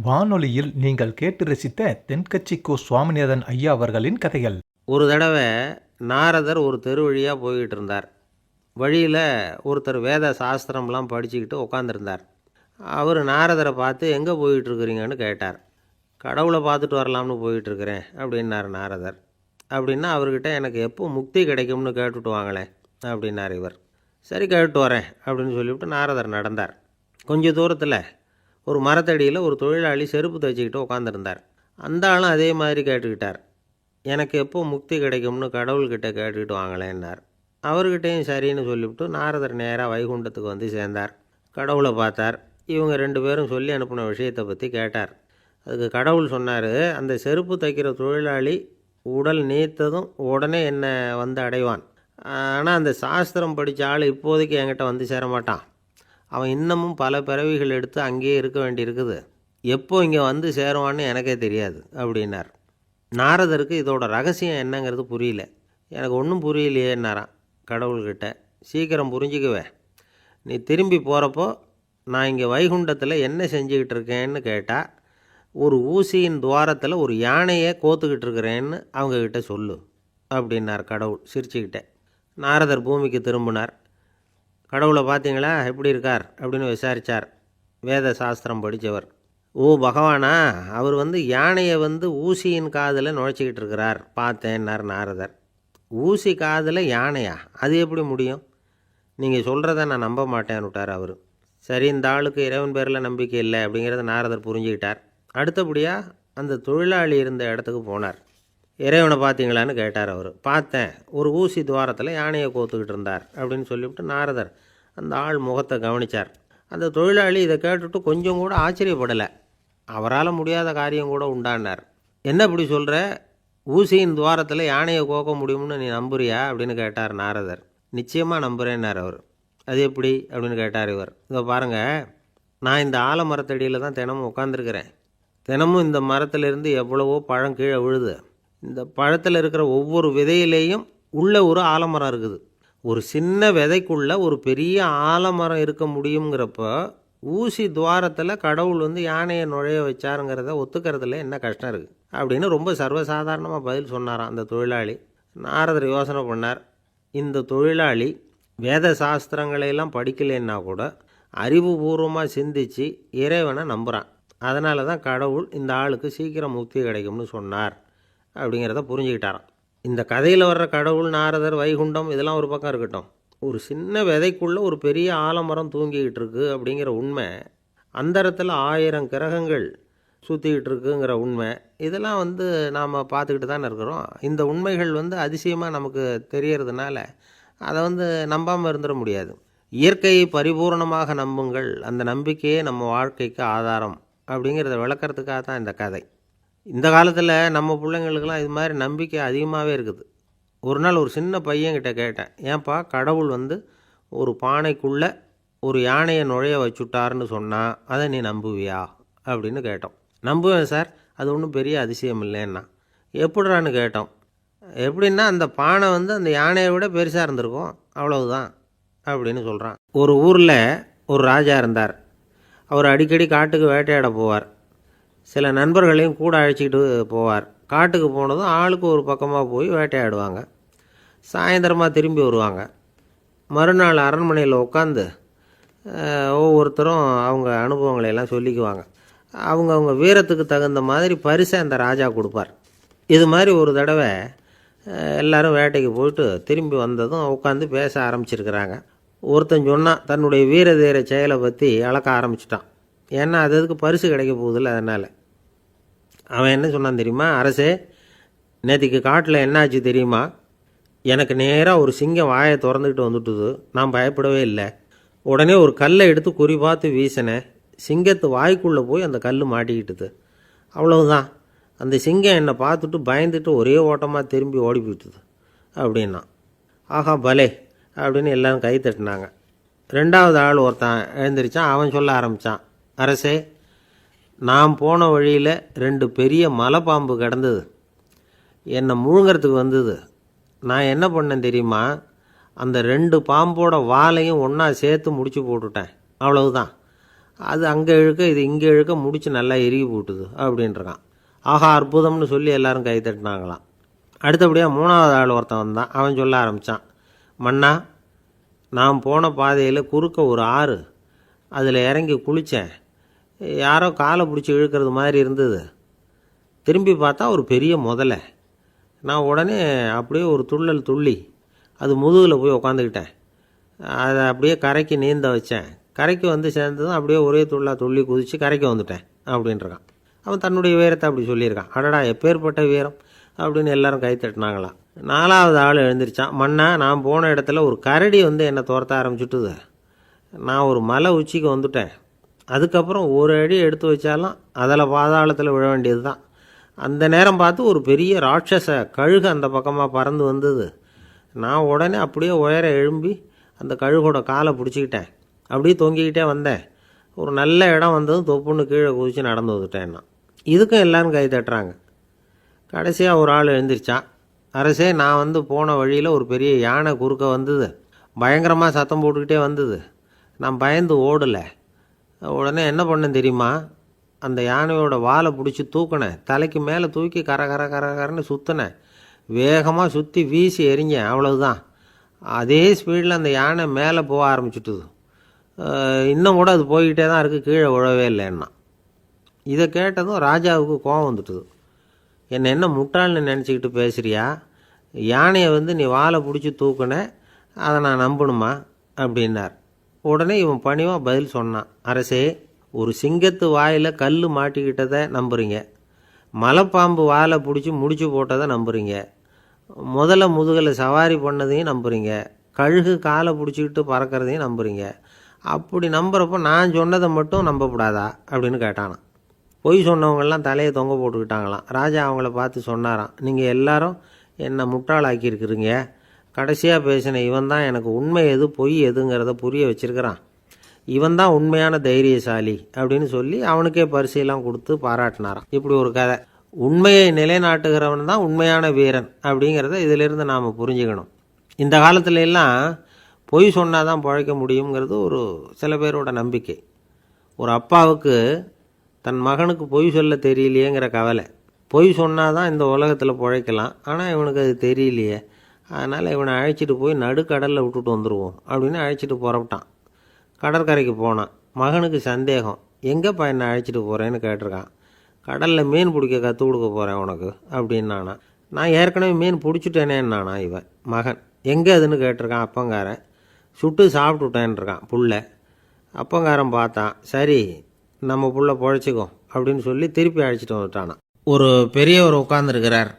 வானொலியில் நீங்கள் கேட்டு ரசித்த தென்கட்சி கோ சுவாமிநாதன் ஐயா அவர்களின் கதைகள். ஒரு தடவை நாரதர் ஒரு தெரு வழியாக போய்கிட்டு இருந்தார். வழியில் ஒருத்தர் வேத சாஸ்திரம்லாம் படிச்சுக்கிட்டு உட்காந்துருந்தார். அவர் நாரதரை பார்த்து எங்கே போயிட்டுருக்குறீங்கன்னு கேட்டார். கடவுளை பார்த்துட்டு வரலாம்னு போயிட்டுருக்கிறேன் அப்படின்னார் நாரதர். அப்படின்னா அவர்கிட்ட எனக்கு எப்போ முக்தி கிடைக்கும்னு கேட்டுட்டு வாங்களேன் அப்படின்னார் இவர். சரி கேட்டு வரேன் அப்படின்னு சொல்லிவிட்டு நாரதர் நடந்தார். கொஞ்சம் தூரத்தில் ஒரு மரத்தடியில் ஒரு தொழிலாளி செருப்பு தைச்சிக்கிட்டு உட்காந்துருந்தார். அந்த ஆளும் அதே மாதிரி கேட்டுக்கிட்டார். எனக்கு எப்போ முக்தி கிடைக்கும்னு கடவுள்கிட்ட கேட்டுக்கிட்டு வாங்களேன்னார். அவர்கிட்டையும் சரின்னு சொல்லிவிட்டு நாரதர் நேராக வைகுண்டத்துக்கு வந்து சேர்ந்தார். கடவுளை பார்த்தார். இவங்க ரெண்டு பேரும் சொல்லி அனுப்பின விஷயத்தை பற்றி கேட்டார். அதுக்கு கடவுள் சொன்னார், அந்த செருப்பு தைக்கிற தொழிலாளி உடல் நீத்ததும் உடனே என்னை வந்து அடைவான். ஆனால் அந்த சாஸ்திரம் படித்த ஆள் இப்போதைக்கு என்கிட்ட வந்து சேரமாட்டான். அவன் இன்னமும் பல பிறவிகள் எடுத்து அங்கேயே இருக்க வேண்டியிருக்குது. எப்போ இங்கே வந்து சேருவான்னு எனக்கே தெரியாது அப்படின்னார். நாரதருக்கு இதோட ரகசியம் என்னங்கிறது புரியல. எனக்கு ஒன்றும் புரியலையேன்னாரான் கடவுள்கிட்ட. சீக்கிரம் புரிஞ்சுக்குவேன், நீ திரும்பி போகிறப்போ நான் இங்கே வைகுண்டத்தில் என்ன செஞ்சுக்கிட்டு இருக்கேன்னு கேட்டால், ஒரு ஊசியின் துவாரத்தில் ஒரு யானையை கோத்துக்கிட்டு இருக்கிறேன்னு அவங்கக்கிட்ட சொல்லு அப்படின்னார் கடவுள் சிரிச்சுக்கிட்டே. நாரதர் பூமிக்கு திரும்பினார். கடவுளை பார்த்தீங்களா, எப்படி இருக்கார் அப்படின்னு விசாரித்தார். வேத சாஸ்திரம் படித்தவர். ஓ பகவானா, அவர் யானையை ஊசியின் காதில் நுழைச்சிக்கிட்டு இருக்கிறார் பார்த்தேன்னார் நாரதர். ஊசி காதில் யானையா? அது எப்படி முடியும்? நீங்கள் சொல்கிறத நான் நம்ப மாட்டேன்னு விட்டார் அவர். சரி, இந்த ஆளுக்கு இறைவன் பேரில் நம்பிக்கை இல்லை அப்படிங்கிறத நாரதர் புரிஞ்சுக்கிட்டார். அடுத்தபடியாக அந்த தொழிலாளி இருந்த இடத்துக்கு போனார். இறைவனை பார்த்தீங்களான்னு கேட்டார் அவர். பார்த்தேன், ஒரு ஊசி துவாரத்தில் யானையை கோத்துக்கிட்டு இருந்தார் அப்படின்னு சொல்லிவிட்டு நாரதர் அந்த ஆள் முகத்தை கவனித்தார். அந்த தொழிலாளி இதை கேட்டுட்டு கொஞ்சம் கூட ஆச்சரியப்படலை. அவரால் முடியாத காரியம் கூட உண்டானார். என்ன இப்படி சொல்கிற, ஊசியின் துவாரத்தில் யானையை கோக்க முடியும்னு நீ நம்புறியா அப்படின்னு கேட்டார் நாரதர். நிச்சயமாக நம்புகிறேன்னார் அவர். அது எப்படி அப்படின்னு கேட்டார் இவர். இதோ பாருங்கள், நான் இந்த ஆலமரத்தடியில் தான் தினமும் உட்காந்துருக்கிறேன். தினமும் இந்த மரத்திலிருந்து எவ்வளவோ பழம் கீழே விழுது. இந்த பழத்தில் இருக்கிற ஒவ்வொரு விதையிலேயும் உள்ள ஒரு ஆலமரம் இருக்குது. ஒரு சின்ன விதைக்குள்ளே ஒரு பெரிய ஆலமரம் இருக்க முடியுங்கிறப்ப ஊசி துவாரத்தில் கடவுள் யானையை நுழைய வச்சாருங்கிறத ஒத்துக்கிறதுல என்ன கஷ்டம் இருக்குது அப்படின்னு ரொம்ப சர்வசாதாரணமாக பதில் சொன்னாராம் அந்த தொழிலாளி. நாரதர் யோசனை பண்ணார். இந்த தொழிலாளி வேத சாஸ்திரங்களையெல்லாம் படிக்கலைன்னா கூட அறிவுபூர்வமாக சிந்தித்து இறைவனை நம்புகிறான். அதனால தான் கடவுள் இந்த ஆளுக்கு சீக்கிரம் முக்தி கிடைக்கும்னு சொன்னார் அப்படிங்கிறத புரிஞ்சுக்கிட்டாராம். இந்த கதையில் வர்ற கடவுள், நாரதர், வைகுண்டம் இதெல்லாம் ஒரு பக்கம் இருக்கட்டும், ஒரு சின்ன விதைக்குள்ளே ஒரு பெரிய ஆலமரம் தூங்கிக்கிட்டு இருக்கு அப்படிங்கிற உண்மை, அந்தரத்தில் 1000 கிரகங்கள் சுற்றிக்கிட்டு இருக்குங்கிற உண்மை, இதெல்லாம் நாம் பார்த்துக்கிட்டு தானே இருக்கிறோம். இந்த உண்மைகள் அதிசயமாக நமக்கு தெரியறதுனால அதை நம்பாமல் இருந்துட முடியாது. இயற்கையை பரிபூர்ணமாக நம்புங்கள், அந்த நம்பிக்கையே நம்ம வாழ்க்கைக்கு ஆதாரம் அப்படிங்கிறத விளக்கிறதுக்காக தான் இந்த கதை. இந்த காலத்தில் நம்ம பிள்ளைங்களுக்கெல்லாம் இது மாதிரி நம்பிக்கை அதிகமாகவே இருக்குது. ஒரு நாள் ஒரு சின்ன பையன்கிட்ட கேட்டேன், ஏன்பா கடவுள் ஒரு பானைக்குள்ளே ஒரு யானையை நுழைய வச்சுட்டாருன்னு சொன்னால் அதை நீ நம்புவியா அப்படின்னு கேட்டோம். நம்புவேன் சார், அது ஒன்றும் பெரிய அதிசயம் இல்லைன்னா. எப்படிறான்னு கேட்டோம். எப்படின்னா அந்த பானை அந்த யானையை விட பெருசாக இருந்திருக்கும், அவ்வளவுதான் அப்படின்னு சொல்கிறான். ஒரு ஊரில் ஒரு ராஜா இருந்தார். அவர் அடிக்கடி காட்டுக்கு வேட்டையாட போவார். சில நண்பர்களையும் கூட அழைச்சிக்கிட்டு போவார். காட்டுக்கு போனதும் ஆளுக்கு ஒரு பக்கமாக போய் வேட்டையாடுவாங்க. சாயந்தரமாக திரும்பி வருவாங்க. மறுநாள் அரண்மனையில் உட்காந்து ஒவ்வொருத்தரும் அவங்க அனுபவங்களையெல்லாம் சொல்லிக்குவாங்க. அவங்க வீரத்துக்கு தகுந்த மாதிரி பரிசை அந்த ராஜா கொடுப்பார். இது மாதிரி ஒரு தடவை எல்லோரும் வேட்டைக்கு போயிட்டு திரும்பி வந்ததும் உட்காந்து பேச ஆரம்பிச்சிருக்கிறாங்க. ஒருத்தன் சொன்னான், தன்னுடைய வீர தீர செயலை பற்றி அளக்க ஆரம்பிச்சிட்டான். ஏன்னா அதுக்கு பரிசு கிடைக்க போகுதில்ல, அதனால். அவன் என்ன சொன்னான் தெரியுமா? அரசே, நேற்றுக்கு காட்டில் என்னாச்சு தெரியுமா? எனக்கு நேராக ஒரு சிங்கம் வாயை திறந்துக்கிட்டு வந்துட்டுது. நான் பயப்படவே இல்லை. உடனே ஒரு கல்லை எடுத்து குறி பார்த்து வீசினேன். சிங்கத்து வாய்க்குள்ளே போய் அந்த கல் மாட்டிக்கிட்டுது. அவ்வளவுதான். அந்த சிங்கம் என்னை பார்த்துட்டு பயந்துட்டு ஒரே ஓட்டமாக திரும்பி ஓடி போயிட்டுது அப்படின்னா. ஆஹா பலே அப்படின்னு எல்லோரும் கை தட்டினாங்க. ரெண்டாவது ஆள் ஒருத்தன் எழுந்திரிச்சான். அவன் சொல்ல ஆரம்பித்தான், அரசே, நான் போன வழியில் 2 பெரிய மலைப்பாம்பு கிடந்தது. என்னை முழுங்கிறதுக்கு வந்தது. நான் என்ன பண்ணேன் தெரியுமா? அந்த 2 பாம்போட வாலையும் ஒன்றா சேர்த்து முடிச்சு போட்டுட்டேன். அவ்வளவுதான். அது அங்கே இழுக்க இது இங்கே இழுக்க முடிச்சு நல்லா இறுகி போட்டுது அப்படின்றான். ஆஹா அற்புதம்னு சொல்லி எல்லாரும் கை தட்டினாங்களாம். அடுத்தபடியாக 3வது ஆள் ஒருத்தன் வந்தான். அவன் சொல்ல ஆரம்பித்தான், மன்னா, நான் போன பாதையில் குறுக்க ஒரு ஆறு, அதில் இறங்கி குளித்தேன். யாரோ காலை பிடிச்சி இழுக்கிறது மாதிரி இருந்தது. திரும்பி பார்த்தா ஒரு பெரிய முதலை. நான் உடனே அப்படியே ஒரு துள்ளல் துள்ளி அது முதுகில் போய் உக்காந்துக்கிட்டேன். அதை அப்படியே கரைக்கு நீந்த வச்சேன். கரைக்கு வந்து சேர்ந்ததும் அப்படியே ஒரே துள்ளி குதித்து கரைக்கு வந்துட்டேன் அப்படின்றான். அவன் தன்னுடைய வீரத்தை அப்படி சொல்லியிருக்கான். அடடா எப்பேற்பட்ட வீரம் அப்படின்னு எல்லாரும் கை தட்டினாங்களாம். 4வது ஆள் எழுந்திரிச்சான். மன்னா, நான் போன இடத்துல ஒரு கரடி வந்து என்னை துரத்த ஆரம்பிச்சுட்டுது. நான் ஒரு மலை உச்சிக்கு வந்துட்டேன். அதுக்கப்புறம் ஒரு அடி எடுத்து வச்சாலும் அதில் பாதாளத்தில் விழ வேண்டியது தான். அந்த நேரம் பார்த்து ஒரு பெரிய ராட்சச கழுகு அந்த பக்கமாக பறந்து வந்தது. நான் உடனே அப்படியே உயர எழும்பி அந்த கழுகோட காலை பிடிச்சிக்கிட்டேன். அப்படியே தொங்கிக்கிட்டே வந்தேன். ஒரு நல்ல இடம் வந்ததும் தொப்புன்னு கீழே குதித்து நடந்து வந்துட்டேன்னா. இதுக்கும் எல்லோரும் கை தட்டுறாங்க. கடைசியாக ஒரு ஆள் எழுந்திரிச்சான். அரசே, நான் வந்து போன வழியில் ஒரு பெரிய யானை குறுக்க வந்தது. பயங்கரமாக சத்தம் போட்டுக்கிட்டே வந்தது. நான் பயந்து ஓடலை. உடனே என்ன பண்ணேன் தெரியுமா? அந்த யானையோட வாலை பிடிச்சி தூக்கினேன். தலைக்கு மேலே தூக்கி கரன்னு சுற்றினேன். வேகமாக சுற்றி வீசி எறிஞ்சேன். அவ்வளவுதான். அதே ஸ்பீடில் அந்த யானை மேலே போக ஆரம்பிச்சுட்டுது. இன்னும் கூட அது போய்கிட்டே தான் இருக்குது, கீழே விழவே இல்லைன்னா. இதை கேட்டதும் ராஜாவுக்கு கோபம் வந்துட்டுது. என்ன முட்டாள்னு நினச்சிக்கிட்டு பேசுகிறியா? யானையை வந்து நீ வாலை பிடிச்சி தூக்குன, அதை நான் நம்பணுமா அப்படின்னார். உடனே இவன் பணிவாக பதில் சொன்னான். அரசே, ஒரு சிங்கத்து வாயில் கல் மாட்டிக்கிட்டதை நம்புறீங்க, மலைப்பாம்பு வாலை பிடிச்சி முடிச்சு போட்டதை நம்புறீங்க, முதல்ல முதுகில் சவாரி பண்ணதையும் நம்புறீங்க, கழுகு காலை பிடிச்சிக்கிட்டு பறக்கிறதையும் நம்புறீங்க. அப்படி நம்புறப்போ நான் சொன்னதை மட்டும் நம்பக்கூடாதா அப்படின்னு கேட்டானான். பொய் சொன்னவங்கெல்லாம் தலையை தொங்க போட்டுக்கிட்டாங்களாம். ராஜா அவங்கள பார்த்து சொன்னாராம், நீங்கள் எல்லாரும் என்னை முட்டாளாக்கியிருக்கிறீங்க. கடைசியாக பேசின இவன் தான் எனக்கு உண்மை எது பொய் எதுங்கிறத புரிய வச்சிருக்கிறான். இவன் தான் உண்மையான தைரியசாலி அப்படின்னு சொல்லி அவனுக்கே பரிசையெல்லாம் கொடுத்து பாராட்டினாராம். இப்படி ஒரு கதை. உண்மையை நிலைநாட்டுகிறவன் தான் உண்மையான வீரன் அப்படிங்கிறத இதிலிருந்து நாம் புரிஞ்சுக்கணும். இந்த காலத்துல எல்லாம் பொய் சொன்னால் தான் பிழைக்க முடியுங்கிறது ஒரு சில பேரோட நம்பிக்கை. ஒரு அப்பாவுக்கு தன் மகனுக்கு பொய் சொல்ல தெரியலையேங்கிற கவலை. பொய் சொன்னால் தான் இந்த உலகத்தில் பிழைக்கலாம், ஆனால் இவனுக்கு அது தெரியலையே, அதனால் இவனை அழைச்சிட்டு போய் நடுக்கடலில் விட்டுட்டு வந்துடுவோம் அப்படின்னு அழைச்சிட்டு புறப்பட்டான். கடற்கரைக்கு போனான். மகனுக்கு சந்தேகம், எங்கேப்பா என்னை அழைச்சிட்டு போகிறேன்னு கேட்டிருக்கான். கடலில் மீன் பிடிக்க கற்றுக் கொடுக்க போகிறேன் உனக்கு அப்படின்னானா. நான் ஏற்கனவே மீன் பிடிச்சிட்டேனேன்னானா இவன் மகன். எங்கே அதுன்னு கேட்டிருக்கான் அப்பங்காரன். சுட்டு சாப்பிட்டுட்டேன்ருக்கான் புள்ள. அப்பங்காரன் பார்த்தான், சரி நம்ம புள்ள பொழைச்சிக்கோ அப்படின்னு சொல்லி திருப்பி அழைச்சிட்டு வந்துட்டானான். ஒரு பெரியவர் உட்காந்துருக்கிறார்.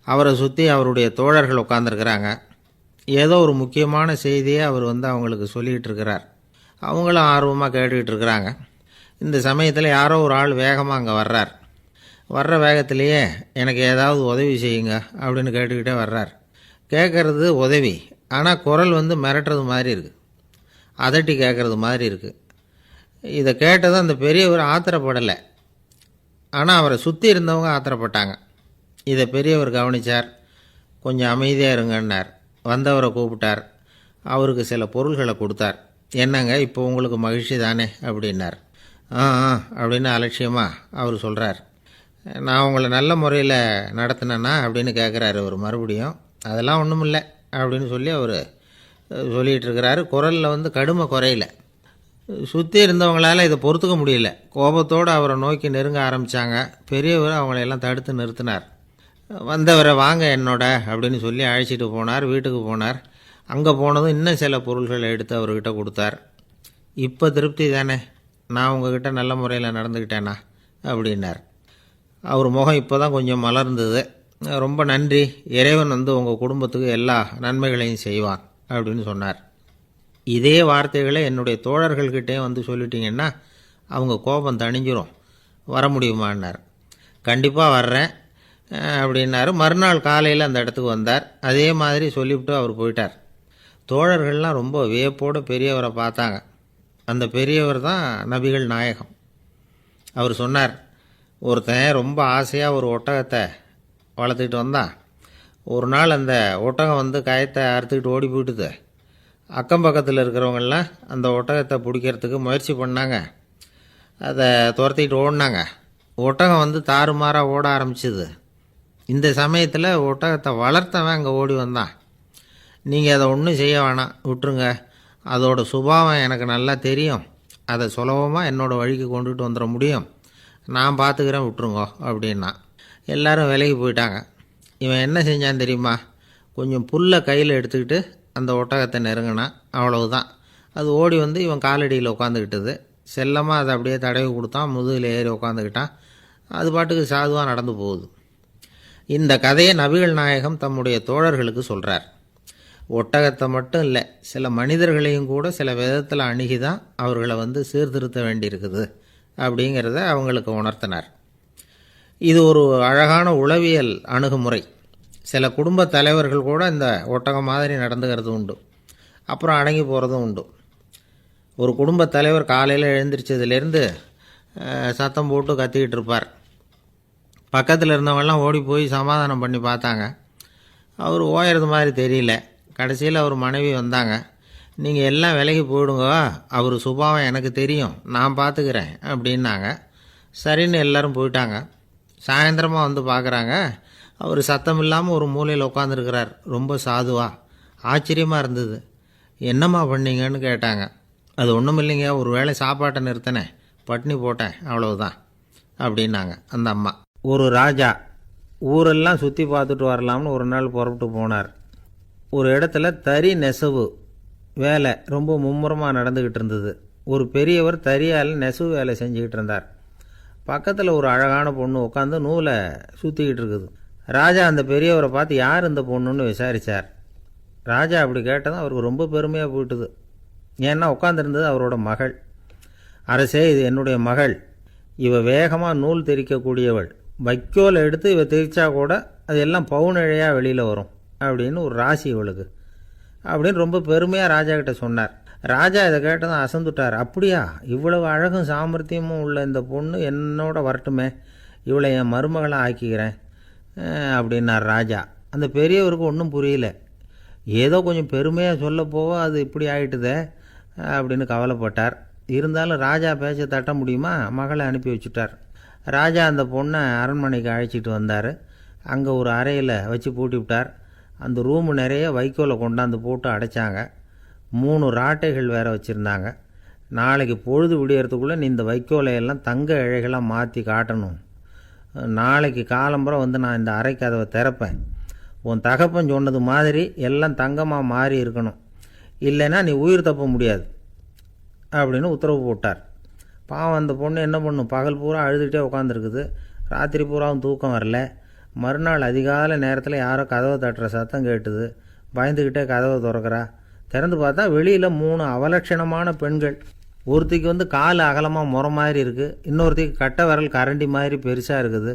அவரை சுற்றி அவருடைய தோழர்கள் உட்காந்துருக்கிறாங்க. ஏதோ ஒரு முக்கியமான செய்தியை அவர் வந்து அவங்களுக்கு சொல்லிகிட்டு இருக்கிறார். அவங்களும் ஆர்வமாக கேட்டுக்கிட்டு இருக்கிறாங்க. இந்த சமயத்தில் யாரோ ஒரு ஆள் வேகமாக அங்கே வர்றார். வர்ற வேகத்திலேயே எனக்கு ஏதாவது உதவி செய்யுங்க அப்படின்னு கேட்டுக்கிட்டே வர்றார். கேட்குறது உதவி, ஆனால் குரல் வந்து மிரட்டுறது மாதிரி இருக்குது, அதட்டி கேட்குறது மாதிரி இருக்குது. இதை கேட்டதும் அந்த பெரியவர் ஆத்திரப்படலை, ஆனால் அவரை சுற்றி இருந்தவங்க ஆத்திரப்பட்டாங்க. இதை பெரியவர் கவனித்தார். கொஞ்சம் அமைதியாக இருங்கன்னார். வந்தவரை கூப்பிட்டார். அவருக்கு சில பொருள்களை கொடுத்தார். என்னங்க இப்போ உங்களுக்கு மகிழ்ச்சி தானே அப்படின்னார். ஆ அப்படின்னு அலட்சியமாக அவர் சொல்கிறார். நான் உங்களை நல்ல முறையில் நடத்தினேன்னா அப்படின்னு கேட்குறாரு அவர் மறுபடியும். அதெல்லாம் ஒன்றும் இல்லை அப்படின்னு சொல்லி அவர் சொல்லிகிட்டு இருக்கிறாரு. குரலில் வந்து கடுமை குறையில. சுற்றி இருந்தவங்களால் இதை பொறுத்துக்க முடியல. கோபத்தோடு அவரை நோக்கி நெருங்க ஆரம்பித்தாங்க. பெரியவர் அவங்களையெல்லாம் தடுத்து நிறுத்தினார். வந்தவரை வாங்க என்னோட அப்படின்னு சொல்லி அழைச்சிட்டு போனார். வீட்டுக்கு போனார். அங்கே போனதும் இன்னும் சில பொருள்களை எடுத்து அவர்கிட்ட கொடுத்தார். இப்போ திருப்தி தானே, நான் உங்ககிட்ட நல்ல முறையில் நடந்துக்கிட்டேனா அப்படின்னார். அவர் முகம் இப்போ தான் கொஞ்சம் மலர்ந்தது. ரொம்ப நன்றி, இறைவன் வந்து உங்கள் குடும்பத்துக்கு எல்லா நன்மைகளையும் செய்வான் அப்படின்னு சொன்னார். இதே வார்த்தைகளை என்னுடைய தோழர்கள்கிட்டே வந்து சொல்லிட்டீங்கன்னா அவங்க கோபம் தணிஞ்சிரும், வர முடியுமான்னார். கண்டிப்பாக வர்றேன் அப்படின்னாரு. மறுநாள் காலையில் அந்த இடத்துக்கு வந்தார். அதே மாதிரி சொல்லிவிட்டு அவர் போயிட்டார். தோழர்கள்லாம் ரொம்ப வியப்போடு பெரியவரை பார்த்தாங்க. அந்த பெரியவர் தான் நபிகள் நாயகம். அவர் சொன்னார், ஒருத்தன் ரொம்ப ஆசையாக ஒரு ஒட்டகத்தை வளர்த்துக்கிட்டு வந்தான். ஒரு நாள் அந்த ஒட்டகம் வந்து கயத்தை அறுத்துக்கிட்டு ஓடி போயிட்டுது. அக்கம் பக்கத்தில் இருக்கிறவங்கெல்லாம் அந்த ஒட்டகத்தை பிடிக்கிறதுக்கு முயற்சி பண்ணாங்க. அதை துரத்திட்டு ஓடினாங்க. ஒட்டகம் வந்து தாறுமாறாக ஓட ஆரம்பிச்சிது. இந்த சமயத்தில் ஒட்டகத்தை வளர்த்தவன் அங்கே ஓடி வந்தான். நீங்கள் அதை ஒன்றும் செய்ய வேணாம், விட்டுருங்க. அதோட சுபாவம் எனக்கு நல்லா தெரியும். அதை சுலபமாக என்னோடய வழிக்கு கொண்டுட்டு வந்துட முடியும். நான் பார்த்துக்கிறேன், விட்டுருங்கோ அப்படின்னா. எல்லாரும் விலகி போயிட்டாங்க. இவன் என்ன செஞ்சான் தெரியுமா? கொஞ்சம் புல்லை கையில் எடுத்துக்கிட்டு அந்த ஒட்டகத்தை நெருங்கினான். அவ்வளவுதான். அது ஓடி வந்து இவன் காலடியில் உட்காந்துக்கிட்டது. செல்லமாக அதை அப்படியே தடவி கொடுத்தான். முதுகில் ஏறி உட்காந்துக்கிட்டான். அது பாட்டுக்கு சாதுவாக நடந்து போகுது. இந்த கதையை நபிகள் நாயகம் தம்முடைய தோழர்களுக்கு சொல்கிறார். ஒட்டகத்தை மட்டும் இல்லை, சில மனிதர்களையும் கூட சில விதத்தில் அணுகி தான் அவர்களை வந்து சீர்திருத்த வேண்டியிருக்குது அப்படிங்கிறத அவங்களுக்கு உணர்த்தினார். இது ஒரு அழகான உளவியல் அணுகுமுறை. சில குடும்ப தலைவர்கள் கூட இந்த ஒட்டகம் மாதிரி நடந்துக்கிறது உண்டு. அப்புறம் அடங்கி போகிறதும் உண்டு. ஒரு குடும்ப தலைவர் காலையில் எழுந்திரிச்சதுலேருந்து சத்தம் போட்டு கத்திக்கிட்டு இருப்பார். பக்கத்தில் இருந்தவங்கெல்லாம் ஓடி போய் சமாதானம் பண்ணி பார்த்தாங்க. அவர் ஓயறது மாதிரி தெரியல. கடைசியில் அவர் மனைவி வந்தாங்க. நீங்கள் எல்லாம் விலகி போயிடுங்க, அவர் சுபாவம் எனக்கு தெரியும், நான் பார்த்துக்கிறேன் அப்படின்னாங்க. சரின்னு எல்லோரும் போயிட்டாங்க. சாயந்தரமாக வந்து பார்க்குறாங்க, அவர் சத்தம் இல்லாமல் ஒரு மூலையில் உட்காந்துருக்கிறார். ரொம்ப சாதுவா. ஆச்சரியமாக இருந்தது. என்னம்மா பண்ணீங்கன்னு கேட்டாங்க. அது ஒன்றும் இல்லைங்க, ஒரு வேளை சாப்பாட்டை நிறுத்தினேன், பட்னி போட்டேன், அவ்வளவுதான் அப்படின்னாங்க அந்த அம்மா. ஒரு ராஜா ஊரெல்லாம் சுற்றி பார்த்துட்டு வரலாம்னு ஒரு நாள் புறப்பட்டு போனார். ஒரு இடத்துல தறி நெசவு வேலை ரொம்ப மும்முரமாக நடந்துக்கிட்டு இருந்தது. ஒரு பெரியவர் தறியால் நெசவு வேலை செஞ்சுக்கிட்டு இருந்தார். பக்கத்தில் ஒரு அழகான பொண்ணு உட்காந்து நூலை சுற்றிக்கிட்டு இருக்குது. ராஜா அந்த பெரியவரை பார்த்து யார் இந்த பொண்ணுன்னு விசாரித்தார். ராஜா அப்படி கேட்டதும் அவருக்கு ரொம்ப பெருமையாக போயிட்டுது. ஏன்னா உட்காந்துருந்தது அவரோட மகள். அரசே, இது என்னுடைய மகள். இவ வேகமாக நூல் தெரிக்கக்கூடியவள். வைக்கோலை எடுத்து இவ தெரிச்சா கூட அது எல்லாம் பவுனிழையாக வெளியில் வரும் அப்படின்னு ஒரு ராசி இவளுக்கு அப்படின்னு ரொம்ப பெருமையாக ராஜா கிட்ட சொன்னார். ராஜா இதை கேட்டதும் அசந்துட்டார். அப்படியா, இவ்வளவு அழகும் சாமர்த்தியமும் உள்ள இந்த பொண்ணு என்னோட வரட்டுமே, இவளை என் மருமகளை ஆக்கிக்கிறேன் அப்படின்னார் ராஜா. அந்த பெரியவருக்கு ஒன்றும் புரியல. ஏதோ கொஞ்சம் பெருமையாக சொல்ல போவ அது இப்படி ஆயிட்டுதே அப்படின்னு கவலைப்பட்டார். இருந்தாலும் ராஜா பேச்ச தட்ட முடியுமா? மகளை அனுப்பி வச்சுட்டார். ராஜா அந்த பொண்ணை அரண்மனைக்கு அழைச்சிட்டு வந்தார். அங்கே ஒரு அறையில் வச்சு பூட்டி விட்டார். அந்த ரூமு நிறைய வைக்கோலை கொண்டாந்து போட்டு அடைச்சாங்க. 3 ராட்டைகள் வேறு வச்சுருந்தாங்க. நாளைக்கு பொழுது விடியறதுக்குள்ளே நீ இந்த வைக்கோலையெல்லாம் தங்க இழைகளாக மாற்றி காட்டணும். நாளைக்கு காலம்புறம் வந்து நான் இந்த அறை கதவை திறப்பேன். உன் தகப்பன் சொன்னது மாதிரி எல்லாம் தங்கமாக மாறி இருக்கணும், இல்லைன்னா நீ உயிர் தப்ப முடியாது அப்படின்னு உத்தரவு போட்டார். பாவம் அந்த பொண்ணு என்ன பண்ணும்? பகல் பூரா அழுதுகிட்டே உட்காந்துருக்குது. ராத்திரி பூராவும் தூக்கம் வரல. மறுநாள் அதிகாலை நேரத்தில் யாரோ கதவை தட்டுற சத்தம் கேட்டுது. பயந்துக்கிட்டே கதவை திறக்கிறா. திறந்து பார்த்தா வெளியில் 3 அவலட்சணமான பெண்கள். ஒருத்திக்கு வந்து கால் அகலமாக முறை மாதிரி இருக்குது, இன்னொருத்திக்கு கட்டை விரல் கரண்டி மாதிரி பெருசாக இருக்குது,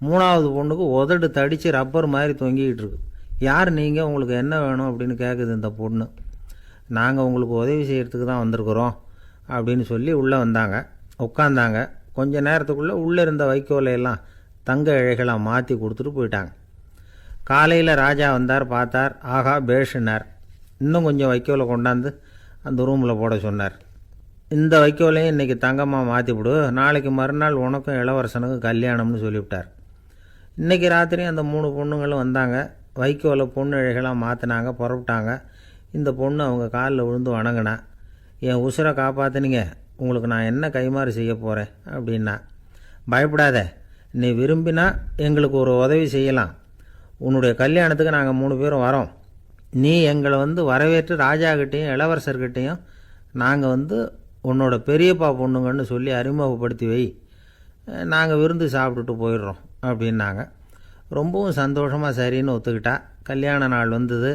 3ஆவது பொண்ணுக்கு உதடு தடித்து ரப்பர் மாதிரி தொங்கிக்கிட்டு இருக்கு. யார் நீங்கள், உங்களுக்கு என்ன வேணும் அப்படின்னு கேட்குது இந்த பொண்ணு. நாங்கள் உங்களுக்கு உதவி செய்கிறதுக்கு தான் வந்திருக்கிறோம் அப்படின்னு சொல்லி உள்ளே வந்தாங்க. உட்காந்தாங்க. கொஞ்ச நேரத்துக்குள்ளே உள்ளே இருந்த வைக்கோலையெல்லாம் தங்க இழைகளாக மாற்றி கொடுத்துட்டு போயிட்டாங்க. காலையில் ராஜா வந்தார், பார்த்தார். ஆகா பேஷுனார். இன்னும் கொஞ்சம் வைக்கோலை கொண்டாந்து அந்த ரூமில் போட சொன்னார். இந்த வைக்கோலையும் இன்றைக்கி தங்கமாக மாற்றிவிடு, நாளைக்கு மறுநாள் உனக்கும் இளவரசனுக்கும் கல்யாணம்னு சொல்லிவிட்டார். இன்றைக்கி ராத்திரி அந்த 3 பொண்ணுங்களும் வந்தாங்க. வைக்கோலை பொண்ணு இழைகளாக மாற்றினாங்க, புறப்பட்டாங்க. இந்த பொண்ணு அவங்க காலில் விழுந்து வணங்கினா. என் உசுரை காப்பாற்றினீங்க, உங்களுக்கு நான் என்ன கைமாறு செய்ய போகிறேன் அப்படின்னா. பயப்படாத, நீ விரும்பினா எங்களுக்கு ஒரு உதவி செய்யலாம். உன்னுடைய கல்யாணத்துக்கு நாங்கள் 3 பேரும் வரோம். நீ எங்களை வந்து வரவேற்று ராஜாக்கிட்டேயும் இளவரசர்கிட்டையும் நாங்கள் வந்து உன்னோட பெரியப்பா பொண்ணுங்கன்னு சொல்லி அறிமுகப்படுத்தி வை, நாங்கள் விருந்து சாப்பிட்டுட்டு போயிடுறோம் அப்படின்னாங்க. ரொம்பவும் சந்தோஷமாக சரின்னு ஒத்துக்கிட்டா. கல்யாண நாள் வந்தது.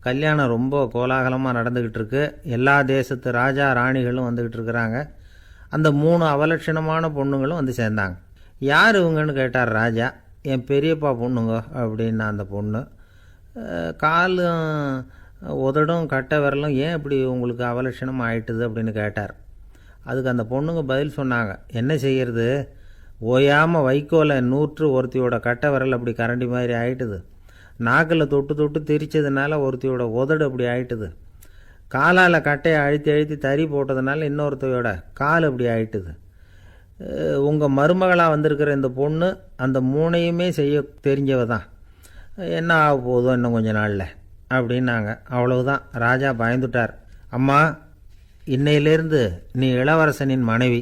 கல்யாணம் ரொம்ப கோலாகலமாக நடந்துக்கிட்டு இருக்கு. எல்லா தேசத்து ராஜா ராணிகளும் வந்துக்கிட்டு இருக்கிறாங்க. அந்த 3 அவலட்சணமான பொண்ணுங்களும் வந்து சேர்ந்தாங்க. யார் இவங்கன்னு கேட்டார் ராஜா. என் பெரியப்பா பொண்ணுங்க அப்படின்னா அந்த பொண்ணு. காலும் உதடும் கட்டை விரலும் ஏன் இப்படி உங்களுக்கு அவலட்சணம் ஆயிட்டுது அப்படின்னு கேட்டார். அதுக்கு அந்த பொண்ணுங்க பதில் சொன்னாங்க. என்ன செய்கிறது, ஓயாமல் வைக்கோலை நூற்று ஒருத்தியோட கட்டை விரல் அப்படி கரண்டி மாதிரி ஆயிட்டுது. நாக்கில் தொட்டு தொட்டு திரிச்சதுனால ஒருத்தியோட உதடு அப்படி ஆயிட்டுது. காலால் கட்டையை அழுத்தி அழுத்தி தறி போட்டதுனால இன்னொருத்தையோட கால் அப்படி ஆயிட்டுது. உங்கள் மருமகளாக வந்திருக்கிற இந்த பொண்ணு அந்த மூணையுமே செய்ய தெரிஞ்சவ தான். என்ன ஆக போதோ இன்னும் கொஞ்ச நாளில் அப்படின்னாங்க. அவ்வளவுதான், ராஜா பயந்துட்டார். அம்மா, இன்னையிலேருந்து நீ இளவரசனின் மனைவி,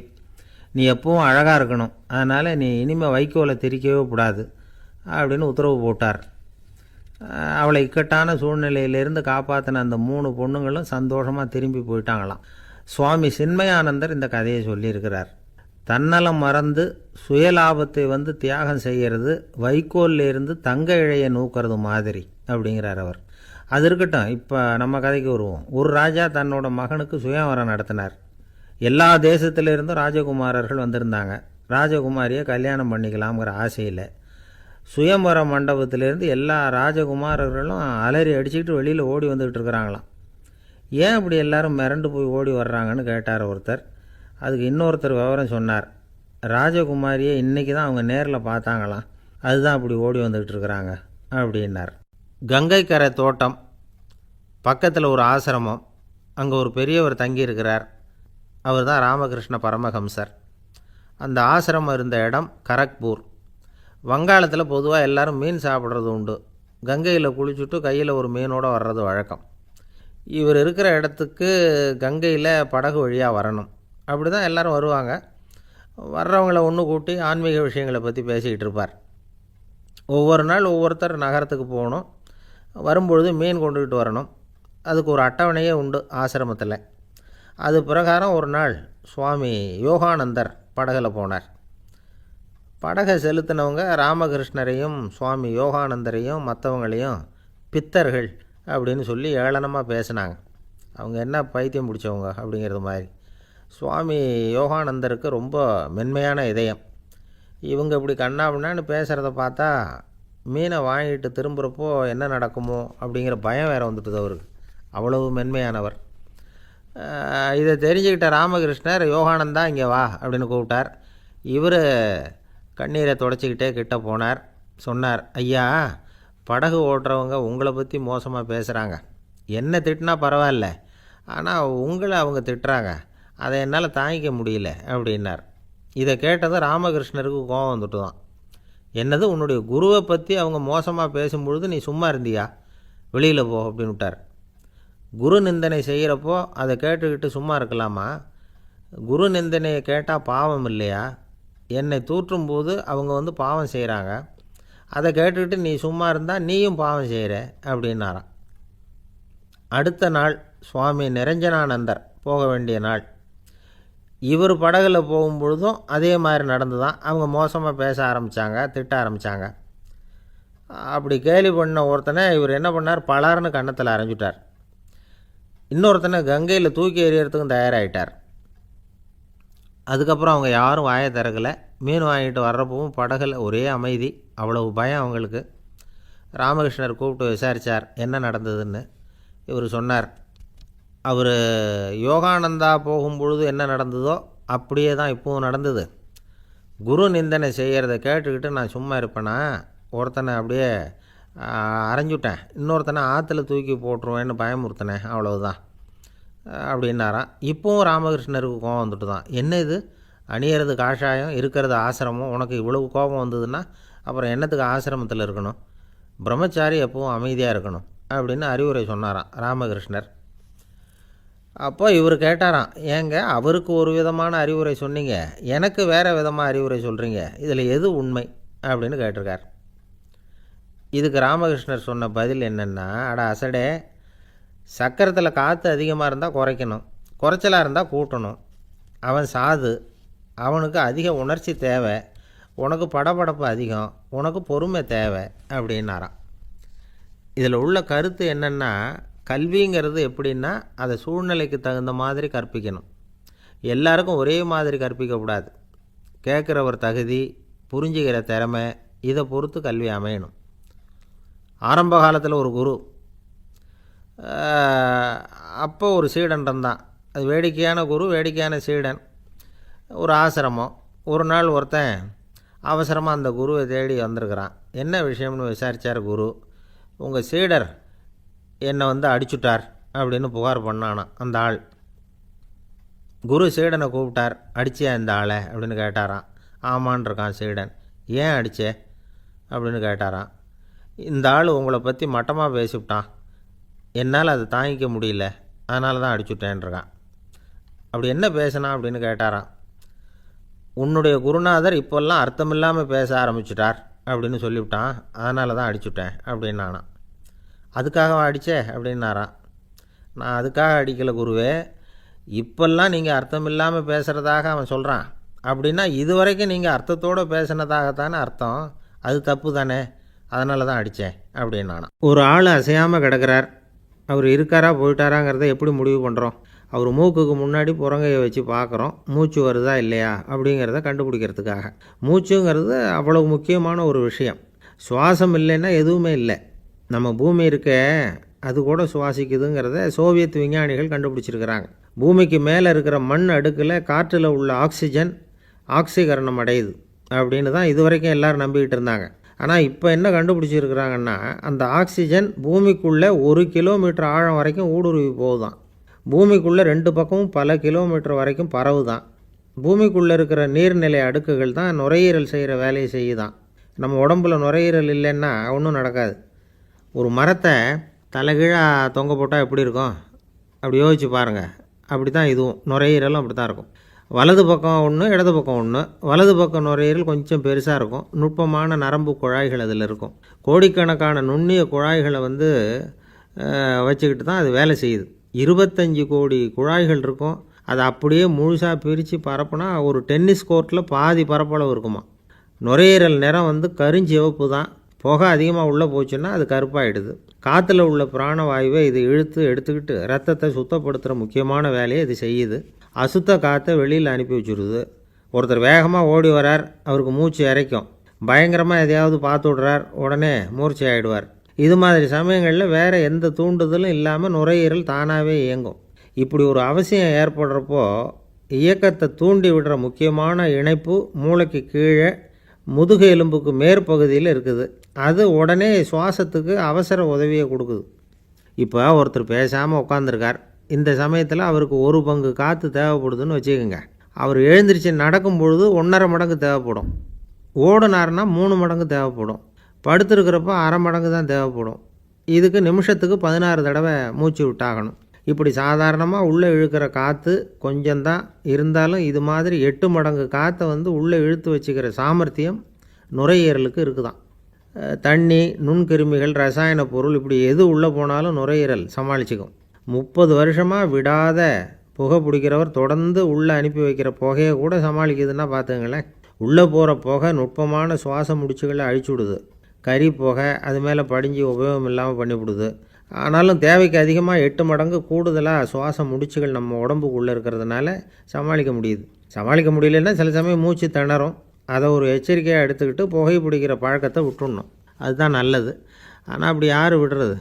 நீ எப்பவும் அழகாக இருக்கணும், அதனால் நீ இனிமேல் வைக்கோலை திரிக்கவே கூடாது அப்படின்னு உத்தரவு போட்டார். அவளை இக்கட்டான சூழ்நிலையிலிருந்து காப்பாற்றின அந்த 3 பொண்ணுங்களும் சந்தோஷமாக திரும்பி போயிட்டாங்களாம். சுவாமி சின்மயானந்தர் இந்த கதையை சொல்லியிருக்கிறார். தன்னலம் மறந்து சுயலாபத்தை தியாகம் செய்கிறது வைக்கோல்லேருந்து தங்க இழையை நூக்கிறது மாதிரி அப்படிங்கிறார் அவர். அது இருக்கட்டும், இப்போ நம்ம கதைக்கு வருவோம். ஒரு ராஜா தன்னோட மகனுக்கு சுயவரம் நடத்தினார். எல்லா தேசத்திலிருந்தும் ராஜகுமாரர்கள் வந்திருந்தாங்க. ராஜகுமாரியை கல்யாணம் பண்ணிக்கலாம்ங்கிற ஆசையில் சுயம்பர மண்டபத்திலேருந்து எல்லா ராஜகுமாரர்களும் அலறி அடிச்சுக்கிட்டு வெளியில் ஓடி வந்துக்கிட்டு இருக்கிறாங்களாம். ஏன் அப்படி எல்லாரும் மிரண்டு போய் ஓடி வர்றாங்கன்னு கேட்டார் ஒருத்தர். அதுக்கு இன்னொருத்தர் விவரம் சொன்னார். ராஜகுமாரியை இன்றைக்கி தான் அவங்க நேரில் பார்த்தாங்களாம், அதுதான் அப்படி ஓடி வந்துக்கிட்டு இருக்கிறாங்க அப்படின்னார். கங்கைக்கரை தோட்டம் பக்கத்தில் ஒரு ஆசிரமம், அங்கே ஒரு பெரியவர் தங்கியிருக்கிறார். அவர் தான் ராமகிருஷ்ண பரமஹம்சர். அந்த ஆசிரமம் இருந்த இடம் கரக்பூர். வங்காளத்தில் பொதுவாக எல்லோரும் மீன் சாப்பிட்றது உண்டு. கங்கையில் குளிச்சுட்டு கையில் ஒரு மீனோடு வர்றது வழக்கம். இவர் இருக்கிற இடத்துக்கு கங்கையில் படகு வழியாக வரணும். அப்படி தான் எல்லோரும் வருவாங்க. வர்றவங்கள ஒன்று கூட்டி ஆன்மீக விஷயங்களை பற்றி பேசிக்கிட்டு இருப்பார். ஒவ்வொரு நாள் ஒவ்வொருத்தர் நகரத்துக்கு போகணும், வரும்பொழுது மீன் கொண்டுக்கிட்டு வரணும். அதுக்கு ஒரு அட்டவணையே உண்டு ஆசிரமத்தில். அது பிரகாரம் ஒரு நாள் சுவாமி யோகானந்தர் படகில் போனார். படகை செலுத்தினவங்க ராமகிருஷ்ணரையும் சுவாமி யோகானந்தரையும் மற்றவங்களையும் பித்தர்கள் அப்படின்னு சொல்லி ஏளனமாக பேசினாங்க. அவங்க என்ன பைத்தியம் பிடிச்சவங்க அப்படிங்கிறது மாதிரி. சுவாமி யோகானந்தருக்கு ரொம்ப மென்மையான இதயம். இவங்க இப்படி கண்ணாபின்னான்னு பேசுகிறத பார்த்தா மீனை வாங்கிட்டு திரும்புகிறப்போ என்ன நடக்குமோ அப்படிங்கிற பயம் வேறு வந்துட்டுது அவருக்கு. அவ்வளவு மென்மையானவர். இதை தெரிஞ்சுக்கிட்ட ராமகிருஷ்ணர், யோகானந்தா இங்கே வா அப்படின்னு கூப்பிட்டார். இவர் கண்ணீரை தொடச்சிக்கிட்டே கிட்ட போனார். சொன்னார், ஐயா, படகு ஓட்டுறவங்க உங்களை பற்றி மோசமாக பேசுகிறாங்க. என்ன திட்டினா பரவாயில்ல, ஆனால் உங்களை அவங்க திட்டுறாங்க, அதை என்னால் தாங்கிக்க முடியல அப்படின்னார். இதை கேட்டதும் ராமகிருஷ்ணருக்கு கோபம் வந்துட்டு தான். என்னது, உன்னுடைய குருவை பற்றி அவங்க மோசமாக பேசும்பொழுது நீ சும்மா இருந்தியா, வெளியில் போ அப்படின்னு விட்டார். குரு நிந்தனை செய்கிறப்போ அதை கேட்டுக்கிட்டு சும்மா இருக்கலாமா? குரு நிந்தனையை கேட்டால் பாவம் இல்லையா? என்னை தூற்றும் போது அவங்க பாவம் செய்கிறாங்க, அதை கேட்டுக்கிட்டு நீ சும்மா இருந்தால் நீயும் பாவம் செய்கிற அப்படின்னாராம். அடுத்த நாள் சுவாமி நிரஞ்சனானந்தர் போக வேண்டிய நாள். இவர் படகுல போகும்பொழுதும் அதே மாதிரி நடந்து தான். அவங்க மோசமாக பேச ஆரம்பித்தாங்க, திட்ட ஆரம்பித்தாங்க. அப்படி கேலி பண்ண ஒருத்தனை இவர் என்ன பண்ணார், பலார்னு கன்னத்தில் அரைஞ்சிட்டார். இன்னொருத்தனை கங்கையில் தூக்கி எறியறதுக்கும் தயாராகிட்டார். அதுக்கப்புறம் அவங்க யாரும் வாயை திறக்கலை. மீன் வாங்கிட்டு வர்றப்பவும் படகுல ஒரே அமைதி. அவ்வளவு பயம் அவங்களுக்கு. ராமகிருஷ்ணர் கூப்பிட்டு விசாரித்தார் என்ன நடந்ததுன்னு. இவர் சொன்னார், அவர் யோகானந்தா போகும்பொழுது என்ன நடந்ததோ அப்படியே தான் இப்போவும் நடந்தது. குரு நிந்தனை செய்கிறத கேட்டுக்கிட்டு நான் சும்மா இருப்பேனா, ஒருத்தனை அப்படியே அரைஞ்சுட்டேன், இன்னொருத்தனை ஆற்றுல தூக்கி போட்டுருவேன்னு பயமுறுத்தினேன், அவ்வளவுதான் அப்படின்னாராம். இப்போவும் ராமகிருஷ்ணருக்கு கோபம் வந்துட்டு தான். என்ன இது, அணியறது காஷாயம், இருக்கிறது ஆசிரமம், உனக்கு இவ்வளவு கோபம் வந்ததுன்னா அப்புறம் என்னத்துக்கு ஆசிரமத்தில் இருக்கணும், பிரம்மச்சாரி எப்பவும் அமைதியாக இருக்கணும் அப்படின்னு அறிவுரை சொன்னாராம் ராமகிருஷ்ணர். அப்போ இவர் கேட்டாராம், ஏங்க அவருக்கு ஒரு விதமான அறிவுரை சொன்னீங்க, எனக்கு வேறு விதமாக அறிவுரை சொல்கிறீங்க, இதில் எது உண்மை அப்படின்னு கேட்டிருக்கார். இதுக்கு ராமகிருஷ்ணர் சொன்ன பதில் என்னென்னா, அட அசடே, சக்கரத்தில் காற்று அதிகமாக இருந்தால் குறைக்கணும், குறைச்சலாக இருந்தால் கூட்டணும். அவன் சாது, அவனுக்கு அதிக உணர்ச்சி தேவை, உனக்கு படபடப்பு அதிகம், உனக்கு பொறுமை தேவை அப்படின்னாராம். இதில் உள்ள கருத்து என்னென்னா, கல்விங்கிறது எப்படின்னா அதை சூழ்நிலைக்கு தகுந்த மாதிரி கற்பிக்கணும். எல்லாருக்கும் ஒரே மாதிரி கற்பிக்கக்கூடாது. கேட்குறவர் தகுதி, புரிஞ்சுக்கிற திறமை, இதை பொறுத்து கல்வி அமையணும். ஆரம்ப காலத்தில் ஒரு குரு, அப்போ ஒரு சீடன் இருந்தான். அது வேடிக்கையான குரு, வேடிக்கையான சீடன். ஒரு ஆசிரமம். ஒரு நாள் ஒருத்தன் அவசரமாக அந்த குருவை தேடி வந்திருக்கிறான். என்ன விஷயம்னு விசாரித்தார் குரு. உங்கள் சீடர் என்னை அடிச்சுட்டார் அப்படின்னு புகார் பண்ணானான் அந்த ஆள். குரு சீடனை கூப்பிட்டார். அடிச்சியா இந்த ஆளை அப்படின்னு கேட்டாராம். ஆமான் இருக்கான் சீடன். ஏன் அடிச்சே அப்படின்னு கேட்டாராம். இந்த ஆள் உங்களை பற்றி மட்டமாக பேசிவிட்டான், என்னால் அதை தாங்கிக்க முடியல, அதனால தான் அடிச்சுட்டேன்ருக்கான். அப்படி என்ன பேசினான் அப்படின்னு கேட்டாராம். உன்னுடைய குருநாதர் இப்போல்லாம் அர்த்தமில்லாமல் பேச ஆரம்பிச்சிட்டார் அப்படின்னு சொல்லிவிட்டான், அதனால தான் அடிச்சுட்டேன் அப்படின்னானா. அதுக்காக அடித்தே அப்படின்னாராம். நான் அதுக்காக அடிக்கலை குருவே, இப்போல்லாம் நீங்கள் அர்த்தமில்லாமல் பேசுகிறதாக அவன் சொல்கிறான் அப்படின்னா இதுவரைக்கும் நீங்கள் அர்த்தத்தோடு பேசினதாகத்தானே அர்த்தம், அது தப்பு தானே, அதனால தான் அடித்தேன் அப்படின்னானா. ஒரு ஆள் அசையாமல் கிடக்கிறார், அவர் இருக்காரா போயிட்டாராங்கிறத எப்படி முடிவு பண்ணுறோம்? அவர் மூக்குக்கு முன்னாடி புறங்கையை வச்சு பார்க்குறோம், மூச்சு வருதா இல்லையா அப்படிங்கிறத கண்டுபிடிக்கிறதுக்காக. மூச்சுங்கிறது அவ்வளவு முக்கியமான ஒரு விஷயம். சுவாசம் இல்லைன்னா எதுவுமே இல்லை. நம்ம பூமி இருக்க அது கூட சுவாசிக்குதுங்கிறத சோவியத் விஞ்ஞானிகள் கண்டுபிடிச்சிருக்கிறாங்க. பூமிக்கு மேலே இருக்கிற மண் அடுக்கில் காற்றில் உள்ள ஆக்சிஜன் ஆக்சிகரணம் அடையுது அப்படின்னு தான் இதுவரைக்கும் எல்லோரும் நம்பிக்கிட்டு இருந்தாங்க. ஆனால் இப்போ என்ன கண்டுபிடிச்சிருக்கிறாங்கன்னா, அந்த ஆக்சிஜன் பூமிக்குள்ளே 1 கிலோமீட்டர் ஆழம் வரைக்கும் ஊடுருவி போகுதான். பூமிக்குள்ளே 2 பக்கமும் பல கிலோமீட்டர் வரைக்கும் பரவுதான். பூமிக்குள்ளே இருக்கிற நீர்நிலை அடுக்குகள் தான் நுரையீரல் செய்கிற வேலையை செய்யுதான். நம்ம உடம்புல நுரையீரல் இல்லைன்னா ஒன்றும் நடக்காது. ஒரு மரத்தை தலைகீழாக தொங்க போட்டால் எப்படி இருக்கும் அப்படி யோசிச்சு பாருங்கள். அப்படி தான் இதுவும், நுரையீரலும் அப்படி தான் இருக்கும். வலது பக்கம் ஒன்று, இடது பக்கம் ஒன்று. வலது பக்கம் நுரையீரல் கொஞ்சம் பெருசாக இருக்கும், நுட்பமான நரம்பு குழாய்கள் அதில் இருக்கும். கோடிக்கணக்கான நுண்ணிய குழாய்களை வச்சுக்கிட்டு தான் அது வேலை செய்யுது. 25 கோடி குழாய்கள் இருக்கும். அதை அப்படியே முழுசாக பிரித்து பரப்புனா ஒரு டென்னிஸ் கோர்ட்டில் பாதி பரப்பளவு இருக்குமா. நுரையீரல் நிறம் கருஞ்சிவப்பு தான். புகை அதிகமாக உள்ளே போச்சுன்னா அது கருப்பாயிடுது. காற்றுல உள்ள பிராணவாயுவை இது இழுத்து எடுத்துக்கிட்டு ரத்தத்தை சுத்தப்படுத்துகிற முக்கியமான வேலையை இது செய்யுது. அசுத்த காற்றை வெளியில் அனுப்பி வச்சுருது. ஒருத்தர் வேகமாக ஓடி வரார், அவருக்கு மூச்சு இறைக்கும். பயங்கரமாக எதையாவது பார்த்து விடுறார், உடனே மூர்ச்சை ஆகிடுவார். இது மாதிரி சமயங்களில் வேறு எந்த தூண்டுதலும் இல்லாமல் நுரையீரல் தானாகவே இயங்கும். இப்படி ஒரு அவசியம் ஏற்படுறப்போ இயக்கத்தை தூண்டி விடுற முக்கியமான இணைப்பு மூளைக்கு கீழே முதுகு எலும்புக்கு மேற்பகுதியில் இருக்குது. அது உடனே சுவாசத்துக்கு அவசர உதவியை கொடுக்குது. இப்போ ஒருத்தர் பேசாமல் உட்காந்துருக்கார். இந்த சமயத்தில் அவருக்கு 1 பங்கு காற்று தேவைப்படுதுன்னு வச்சுக்கோங்க. அவர் எழுந்திரிச்சு நடக்கும் பொழுது 1.5 மடங்கு தேவைப்படும். ஓடினார்னா 3 மடங்கு தேவைப்படும். படுத்துருக்கிறப்ப 1/2 மடங்கு தான் தேவைப்படும். இதுக்கு நிமிஷத்துக்கு 16 தடவை மூச்சு விட்டாகணும். இப்படி சாதாரணமாக உள்ளே இழுக்கிற காற்று கொஞ்சம்தான் இருந்தாலும் இது மாதிரி 8 மடங்கு காற்றை உள்ளே இழுத்து வச்சுக்கிற சாமர்த்தியம் நுரையீரலுக்கு இருக்குதான். தண்ணி, நுண்கிருமிகள், ரசாயன பொருள் இப்படி எது உள்ளே போனாலும் நுரையீரல் சமாளிச்சுக்கும். 30 வருஷமாக விடாத புகை பிடிக்கிறவர் தொடர்ந்து உள்ளே அனுப்பி வைக்கிற புகையை கூட சமாளிக்குதுன்னா பார்த்துங்களேன். உள்ளே போகிற புகை நுட்பமான சுவாச முடிச்சுகளை அழிச்சு விடுது. கறி புகை அது மேலே படிஞ்சு உபயோகம் இல்லாமல் பண்ணிவிடுது. ஆனாலும் தேவைக்கு அதிகமாக 8 மடங்கு கூடுதலாக சுவாச முடிச்சுகள் நம்ம உடம்புக்குள்ளே இருக்கிறதுனால சமாளிக்க முடியுது. சமாளிக்க முடியலன்னா சில சமயம் மூச்சு திணறும். அதை ஒரு எச்சரிக்கையாக எடுத்துக்கிட்டு புகை பிடிக்கிற பழக்கத்தை விட்டுடணும், அதுதான் நல்லது. ஆனால் அப்படி யார் விடுறது?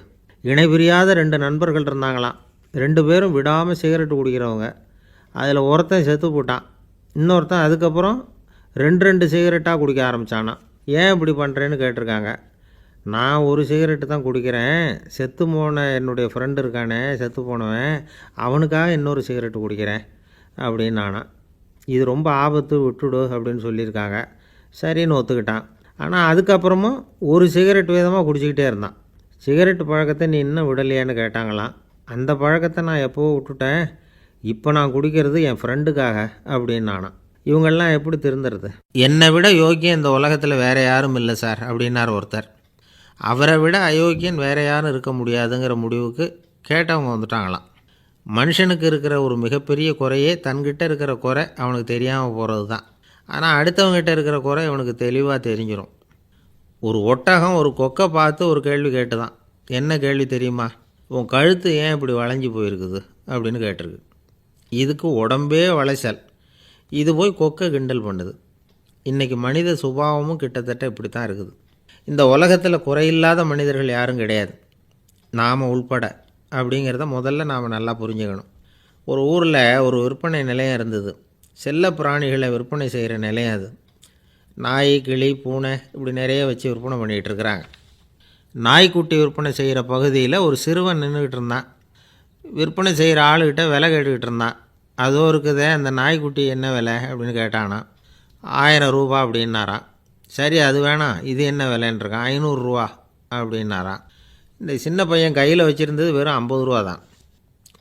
இணை பிரியாத 2 நண்பர்கள் இருந்தாங்களாம். 2 பேரும் விடாமல் சிகரெட்டு குடிக்கிறவங்க. அதில் ஒருத்தன் செத்து போட்டான். இன்னொருத்தன் அதுக்கப்புறம் 2 சிகரெட்டாக குடிக்க ஆரம்பித்தானான். ஏன் இப்படி பண்ணுறேன்னு கேட்டிருக்காங்க. நான் ஒரு சிகரெட்டு தான் குடிக்கிறேன், செத்து போன என்னுடைய ஃப்ரெண்டு இருக்கானே செத்து போனவன், அவனுக்காக இன்னொரு சிகரெட்டு குடிக்கிறேன் அப்படின்னு நானான். இது ரொம்ப ஆபத்து, விட்டுடு அப்படின்னு சொல்லியிருக்காங்க. சரின்னு ஒத்துக்கிட்டான். ஆனால் அதுக்கப்புறமும் ஒரு சிகரெட் வீதமாக குடிச்சிக்கிட்டே இருந்தான். சிகரெட்டு பழக்கத்தை நீ இன்னும் விடலையான்னு கேட்டாங்களாம். அந்த பழக்கத்தை நான் எப்போவோ விட்டுட்டேன், இப்போ நான் குடிக்கிறது என் ஃப்ரெண்டுக்காக அப்படின்னு நானான். இவங்கெல்லாம் எப்படி திருந்துறது? என்னை விட யோக்கியம் இந்த உலகத்தில் வேறு யாரும் இல்லை சார் அப்படின்னார் ஒருத்தர். அவரை விட அயோக்கியன் வேறு யாரும் இருக்க முடியாதுங்கிற முடிவுக்கு கேட்டவங்க வந்துட்டாங்களாம். மனுஷனுக்கு இருக்கிற ஒரு மிகப்பெரிய குறையே தன்கிட்ட இருக்கிற குறை அவனுக்கு தெரியாமல் போகிறது தான். ஆனால் அடுத்தவங்ககிட்ட இருக்கிற குறை அவனுக்கு தெளிவாக தெரிஞ்சிடும். ஒரு ஒட்டகம் ஒரு கொக்கை பார்த்து ஒரு கேள்வி கேட்டு தான். என்ன கேள்வி தெரியுமா? உன் கழுத்து ஏன் இப்படி வளைஞ்சி போயிருக்குது அப்படின்னு கேட்டிருக்கு. இதுக்கு உடம்பே வளைச்சல். இது போய் கொக்கை கிண்டல் பண்ணுது. இன்றைக்கி மனித சுபாவமும் கிட்டத்தட்ட இப்படி தான் இருக்குது. இந்த உலகத்தில் குறையில்லாத மனிதர்கள் யாரும் கிடையாது, நாம் உள்பட அப்படிங்கிறத முதல்ல நாம் நல்லா புரிஞ்சுக்கணும். ஒரு ஊரில் ஒரு விற்பனை நிலையம் இருந்தது. செல்ல பிராணிகளை விற்பனை செய்கிற நிலையம் அது. நாய், கிளி, பூனை இப்படி நிறைய வச்சு விற்பனை பண்ணிகிட்டு இருக்கிறாங்க. நாய்க்குட்டி விற்பனை செய்கிற பகுதியில் ஒரு சிறுவன் நின்றுக்கிட்டு இருந்தான். விற்பனை செய்கிற ஆளுகிட்ட விலை கேட்டுக்கிட்டு இருந்தான். அதோ இருக்குதே அந்த நாய்க்குட்டி என்ன விலை அப்படின்னு கேட்டானா. 1000 ரூபா அப்படின்னாரான். சரி அது வேணாம், இது என்ன விலைன்றிருக்கான். 500 ரூபா அப்படின்னாரான். இந்த சின்ன பையன் கையில் வச்சுருந்தது வெறும் 50 ரூபா தான்.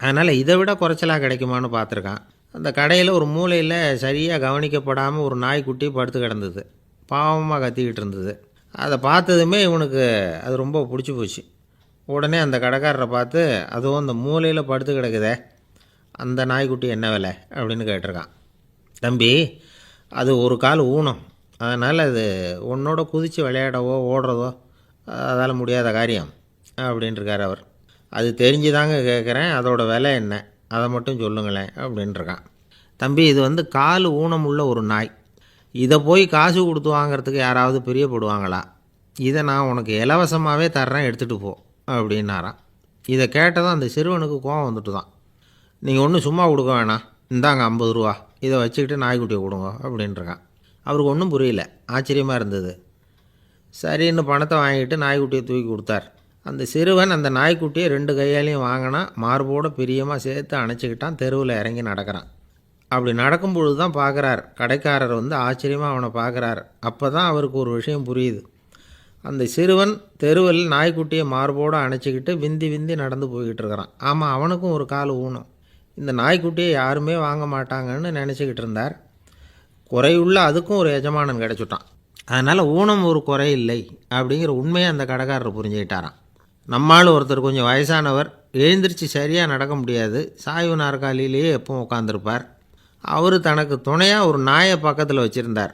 அதனால் இதை விட குறைச்சலாக கிடைக்குமான்னு பார்த்துருக்கான். அந்த கடையில் ஒரு மூலையில் சரியாக கவனிக்கப்படாமல் ஒரு நாய்க்குட்டி படுத்து கிடந்தது. பாவமாக கத்திக்கிட்டு இருந்தது. அதை பார்த்ததுமே இவனுக்கு அது ரொம்ப பிடிச்சி போச்சு. உடனே அந்த கடைக்காரரை பார்த்து, அதுவும் அந்த மூலையில் படுத்து கிடக்குதே அந்த நாய்க்குட்டி என்ன விலை அப்படின்னு கேட்டிருக்கான். தம்பி, அது ஒரு கால் ஊனம், அதனால் அது உன்னோட குதித்து விளையாடவோ ஓடுறதோ அதால் முடியாத காரியம் அப்படின்ட்டுருக்கார் அவர். அது தெரிஞ்சுதாங்க கேட்குறேன், அதோட விலை என்ன அதை மட்டும் சொல்லுங்களேன் அப்படின்ட்டுருக்கான். தம்பி, இது கால் ஊனம் உள்ள ஒரு நாய். இதை போய் காசு கொடுத்து வாங்கிறதுக்கு யாராவது பிரியப்படுவாங்களா? இதை நான் உனக்கு இலவசமாகவே தர்றேன், எடுத்துகிட்டு போ அப்படின்னாரான். இதை கேட்டதும் அந்த சிறுவனுக்கு கோபம் வந்துட்டு தான். நீங்கள் ஒன்றும் சும்மா கொடுக்க வேணாம், இந்தாங்க 50 ரூபா, இதை வச்சுக்கிட்டு நாய்க்குட்டியை கொடுங்க அப்படின்ட்டுருக்கான். அவருக்கு ஒன்றும் புரியல, ஆச்சரியமாக இருந்தது. சரின்னு பணத்தை வாங்கிட்டு நாய்க்குட்டியை தூக்கி கொடுத்தார். அந்த சிறுவன் அந்த நாய்க்குட்டியை 2 கையாலையும் வாங்கினா, மார்போடு பிரியமாக சேர்த்து அணைச்சிக்கிட்டான். தெருவில் இறங்கி நடக்கிறான். அப்படி நடக்கும்பொழுது தான் பார்க்குறார், கடைக்காரர் ஆச்சரியமாக அவனை பார்க்குறார். அப்போ தான் அவருக்கு ஒரு விஷயம் புரியுது. அந்த சிறுவன் தெருவில் நாய்க்குட்டியை மார்போடு அணைச்சிக்கிட்டு விந்தி விந்தி நடந்து போய்கிட்டு இருக்கிறான். ஆமாம், அவனுக்கும் ஒரு கால் ஊனம். இந்த நாய்க்குட்டியை யாருமே வாங்க மாட்டாங்கன்னு நினச்சிக்கிட்டு இருந்தார். குறையுள்ள அதுக்கும் ஒரு எஜமானன் கிடச்சிட்டான். அதனால் ஊனம் ஒரு குறை இல்லை அப்படிங்கிற உண்மையை அந்த கடைக்காரர் புரிஞ்சுக்கிட்டாரான். நம்மால் ஒருத்தர் கொஞ்சம் வயசானவர், எழுந்திரிச்சு சரியாக நடக்க முடியாது, சாய்வு நாற்காலியிலேயே எப்பவும் உட்காந்துருப்பார். அவர் தனக்கு துணையாக ஒரு நாயை பக்கத்தில் வச்சுருந்தார்.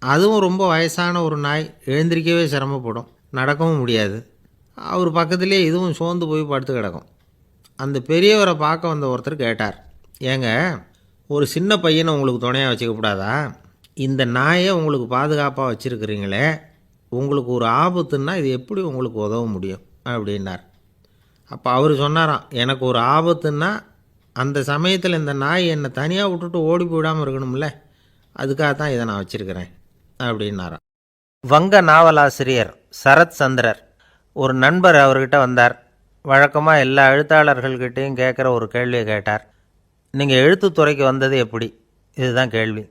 அதுவும் ரொம்ப வயசான ஒரு நாய், எழுந்திரிக்கவே சிரமப்படும், நடக்கவும் முடியாது. அவர் பக்கத்துலேயே இதுவும் சோர்ந்து போய் படுத்து கிடக்கும். அந்த பெரியவரை பார்க்க வந்த ஒருத்தர் கேட்டார், ஏங்க, ஒரு சின்ன பையனை உங்களுக்கு துணையாக வச்சுக்கப்படாதா? இந்த நாயை உங்களுக்கு பாதுகாப்பாக வச்சுருக்கிறீங்களே, உங்களுக்கு ஒரு ஆபத்துன்னா இது எப்படி உங்களுக்கு உதவ முடியும் அப்படின்னார். அப்போ அவர் சொன்னாராம், எனக்கு ஒரு ஆபத்துன்னா அந்த சமயத்தில் இந்த நாய் என்னை தனியாக விட்டுட்டு ஓடி போயிடாமல் இருக்கணும்ல, அதுக்காக தான் இதை நான் வச்சுருக்கிறேன் அப்படின்னாராம். வங்க நாவலாசிரியர் சரத் சந்திரர் ஒரு நண்பர் அவர்கிட்ட வந்தார். வழக்கமாக எல்லா எழுத்தாளர்கள்கிட்டையும் கேட்குற ஒரு கேள்வியை கேட்டார். நீங்கள் எழுத்துத்துறைக்கு வந்தது எப்படி? இதுதான் கேள்வி.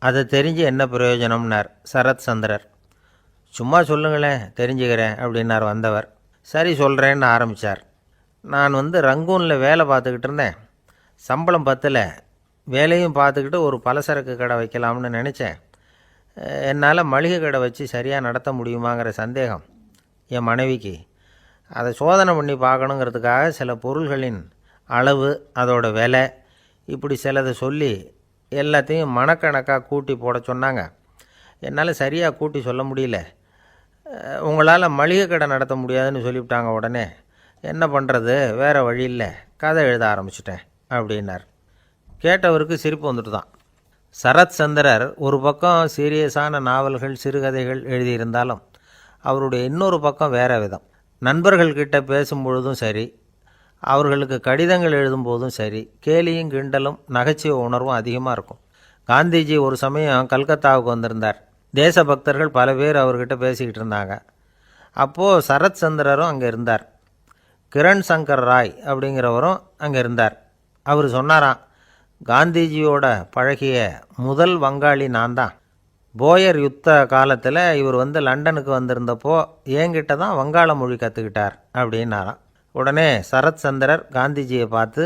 அதை தெரிஞ்சு என்ன பிரயோஜனம்னார் சரத் சந்திரர். சும்மா சொல்லுங்களேன், தெரிஞ்சுக்கிறேன் அப்படின்னார் வந்தவர். சரி சொல்கிறேன்னு ஆரம்பித்தார். நான் ரங்கூனில் வேலை பார்த்துக்கிட்டு இருந்தேன். சம்பளம் பத்தல, வேலையும் பார்த்துக்கிட்டு ஒரு பலசரக்கு கடை வைக்கலாம்னு நினச்சேன். என்னால் மளிகை கடை வச்சு சரியாக நடத்த முடியுமாங்கிற சந்தேகம் என் மனைவிக்கு. அதை சோதனை பண்ணி பார்க்கணுங்கிறதுக்காக சில பொருள்களின் அளவு, அதோட விலை, இப்படி சிலதை சொல்லி எல்லாத்தையும் மனக்கணக்காக கூட்டி போட சொன்னாங்க. என்னால் சரியாக கூட்டி சொல்ல முடியல. உங்களால் மளிகை கடை நடத்த முடியாதுன்னு சொல்லிவிட்டாங்க. உடனே என்ன பண்ணுறது, வேறு வழி இல்லை, கதை எழுத ஆரம்பிச்சிட்டேன் அப்படின்னார். கேட்டவருக்கு சிரிப்பு வந்துட்டு தான். சரத் சந்திரர் ஒரு பக்கம் சீரியஸான நாவல்கள், சிறுகதைகள் எழுதியிருந்தாலும் அவருடைய இன்னொரு பக்கம் வேறு விதம். நண்பர்கள்கிட்ட பேசும்பொழுதும் சரி, அவர்களுக்கு கடிதங்கள் எழுதும்போதும் சரி, கேலியும் கிண்டலும் நகைச்சுவை உணர்வும் அதிகமாக இருக்கும். காந்திஜி ஒரு சமயம் கல்கத்தாவுக்கு வந்திருந்தார். தேசபக்தர்கள் பல பேர் அவர்கிட்ட பேசிக்கிட்டு இருந்தாங்க. அப்போது சரத் சந்திரரும் அங்கே இருந்தார். கிரண் சங்கர் ராய் அப்படிங்கிறவரும் அங்கே இருந்தார். அவர் சொன்னாராம், காந்திஜியோட பழகிய முதல் வங்காளி நான் தான். போயர் யுத்த காலத்தில் இவர் லண்டனுக்கு வந்திருந்தப்போ என்கிட்ட தான் வங்காள மொழி கற்றுக்கிட்டார் அப்படின்னாராம். உடனே சரத் சந்திரர் காந்திஜியை பார்த்து,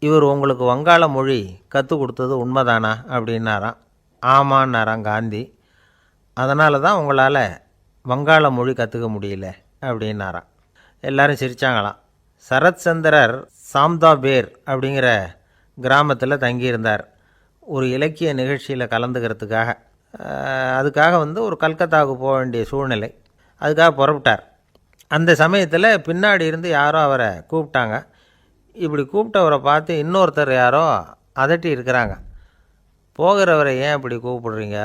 இவர் உங்களுக்கு வங்காள மொழி கற்றுக் கொடுத்தது உண்மைதானா அப்படின்னாராம். ஆமான்னாராம் காந்தி. அதனால தான் உங்களால் வங்காள மொழி கற்றுக்க முடியல அப்படின்னாராம். எல்லாரும் சிரித்தாங்களாம். சரத் சந்திரர் சாம்தாபேர் அப்படிங்கிற கிராமத்தில் தங்கியிருந்தார். ஒரு இலக்கிய நிகழ்ச்சியில் கலந்துக்கிறதுக்காக. அதுக்காக ஒரு கல்கத்தாவுக்கு போக வேண்டிய சூழ்நிலை. அதுக்காக புறப்பட்டார். அந்த சமயத்தில் பின்னாடி இருந்து யாரோ அவரை கூப்பிட்டாங்க. இப்படி கூப்பிட்டவரை பார்த்து இன்னொருத்தர் யாரோ அதட்டி இருக்கிறாங்க. போகிறவரை ஏன் இப்படி கூப்பிடுறீங்க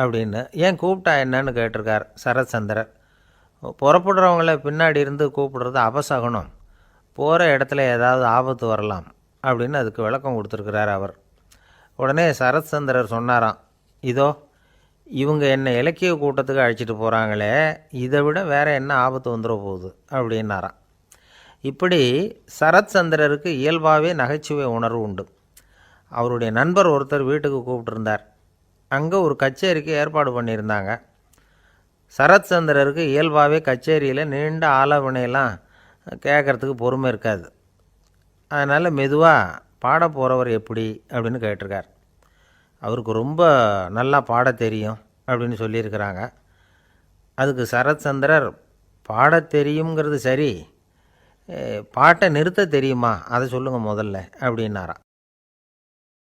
அப்படின்னு. ஏன் கூப்பிட்டா என்னன்னு கேட்டிருக்கார் சரத் சந்திரர். புறப்படுறவங்கள பின்னாடி இருந்து கூப்பிடுறது அபசகுனம், போகிற இடத்துல ஏதாவது ஆபத்து வரலாம் அப்படின்னு அதுக்கு விளக்கம் கொடுத்துருக்கிறார் அவர். உடனே சரத் சந்திரர் சொன்னாராம், இதோ இவங்க என்னை இலக்கிய கூட்டத்துக்கு அழைச்சிட்டு போகிறாங்களே, இதை விட வேறு என்ன ஆபத்து வந்துட போகுது அப்படின்னாராம். இப்படி சரத்சந்திரருக்கு இயல்பாகவே நகைச்சுவை உணர்வு உண்டு. அவருடைய நண்பர் ஒருத்தர் வீட்டுக்கு கூப்பிட்டுருந்தார். அங்கே ஒரு கச்சேரிக்கு ஏற்பாடு பண்ணியிருந்தாங்க. சரத்சந்திரருக்கு இயல்பாகவே கச்சேரியில் நீண்ட ஆலோசனையெல்லாம் கேட்குறதுக்கு பொறுமை இருக்காது. அதனால் மெதுவாக பாட போகிறவர் எப்படி அப்படின்னு கேட்டிருக்கார். அவருக்கு ரொம்ப நல்லா பாட தெரியும் அப்படின்னு சொல்லியிருக்கிறாங்க. அதுக்கு சரத்சந்திரர், பாட தெரியுங்கிறது சரி, பாட்டை நிறுத்த தெரியுமா அதை சொல்லுங்கள் முதல்ல அப்படின்னாராம்.